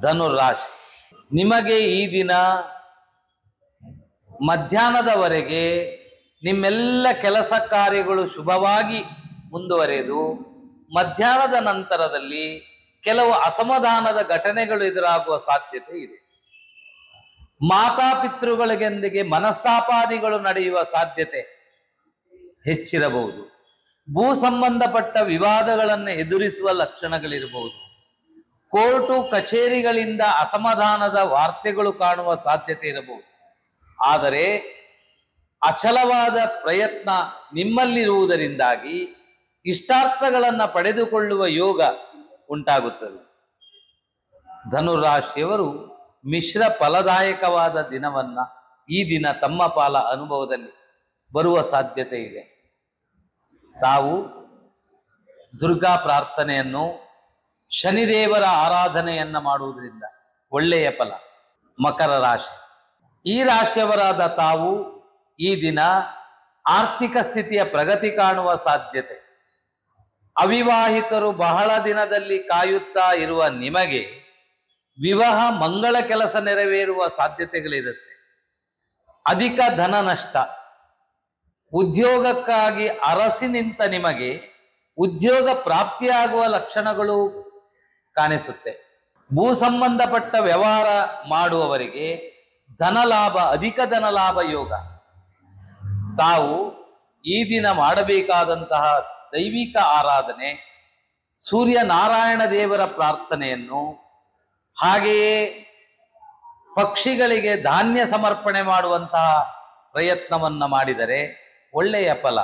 ಧನುರಾಶಿ, ನಿಮಗೆ ಈ ದಿನ ಮಧ್ಯಾಹ್ನದವರೆಗೆ ನಿಮ್ಮೆಲ್ಲ ಕೆಲಸ ಕಾರ್ಯಗಳು ಶುಭವಾಗಿ ಮುಂದುವರೆದು ಮಧ್ಯಾಹ್ನದ ನಂತರದಲ್ಲಿ ಕೆಲವು ಅಸಮಾಧಾನದ ಘಟನೆಗಳು ಎದುರಾಗುವ ಸಾಧ್ಯತೆ ಇದೆ. ಮಾತಾಪಿತೃಗಳಿಗೆಂದಿಗೆ ಮನಸ್ತಾಪಾದಿಗಳು ನಡೆಯುವ ಸಾಧ್ಯತೆ ಹೆಚ್ಚಿರಬಹುದು. ಭೂ ಸಂಬಂಧಪಟ್ಟ ವಿವಾದಗಳನ್ನು ಎದುರಿಸುವ ಲಕ್ಷಣಗಳಿರಬಹುದು. ಕೋರ್ಟು ಕಚೇರಿಗಳಿಂದ ಅಸಮಾಧಾನದ ವಾರ್ತೆಗಳು ಕಾಣುವ ಸಾಧ್ಯತೆ ಇರಬಹುದು. ಆದರೆ ಅಚಲವಾದ ಪ್ರಯತ್ನ ನಿಮ್ಮಲ್ಲಿರುವುದರಿಂದಾಗಿ ಇಷ್ಟಾರ್ಥಗಳನ್ನು ಪಡೆದುಕೊಳ್ಳುವ ಯೋಗ ಉಂಟಾಗುತ್ತದೆ. ಧನುರಾಶಿಯವರು ಮಿಶ್ರ ಫಲದಾಯಕವಾದ ದಿನವನ್ನ ಈ ದಿನ ತಮ್ಮ ಪಾಲ ಅನುಭವದಲ್ಲಿ ಬರುವ ಸಾಧ್ಯತೆ ಇದೆ. ತಾವು ದುರ್ಗಾ ಪ್ರಾರ್ಥನೆಯನ್ನು, ಶನಿದೇವರ ಆರಾಧನೆಯನ್ನ ಮಾಡುವುದರಿಂದ ಒಳ್ಳೆಯ ಫಲ. ಮಕರ ರಾಶಿ, ಈ ರಾಶಿಯವರಾದ ತಾವು ಈ ದಿನ ಆರ್ಥಿಕ ಸ್ಥಿತಿಯ ಪ್ರಗತಿ ಕಾಣುವ ಸಾಧ್ಯತೆ. ಅವಿವಾಹಿತರು ಬಹಳ ದಿನದಲ್ಲಿ ಕಾಯುತ್ತಾ ಇರುವ ನಿಮಗೆ ವಿವಾಹ ಮಂಗಳ ಕೆಲಸ ನೆರವೇರುವ ಸಾಧ್ಯತೆಗಳಿರುತ್ತೆ. ಅಧಿಕ ಧನ ನಷ್ಟ. ಉದ್ಯೋಗಕ್ಕಾಗಿ ಅರಸಿ ನಿಂತ ನಿಮಗೆ ಉದ್ಯೋಗ ಪ್ರಾಪ್ತಿಯಾಗುವ ಲಕ್ಷಣಗಳು ಕಾಣಿಸುತ್ತೆ. ಭೂ ಸಂಬಂಧಪಟ್ಟ ವ್ಯವಹಾರ ಮಾಡುವವರಿಗೆ ಧನಲಾಭ, ಅಧಿಕ ಧನಲಾಭ ಯೋಗ. ತಾವು ಈ ದಿನ ಮಾಡಬೇಕಾದಂತಹ ದೈವಿಕ ಆರಾಧನೆ, ಸೂರ್ಯನಾರಾಯಣ ದೇವರ ಪ್ರಾರ್ಥನೆಯನ್ನು, ಹಾಗೆಯೇ ಪಕ್ಷಿಗಳಿಗೆ ಧಾನ್ಯ ಸಮರ್ಪಣೆ ಮಾಡುವಂತಹ ಪ್ರಯತ್ನವನ್ನು ಮಾಡಿದರೆ ಒಳ್ಳೆಯ ಫಲ.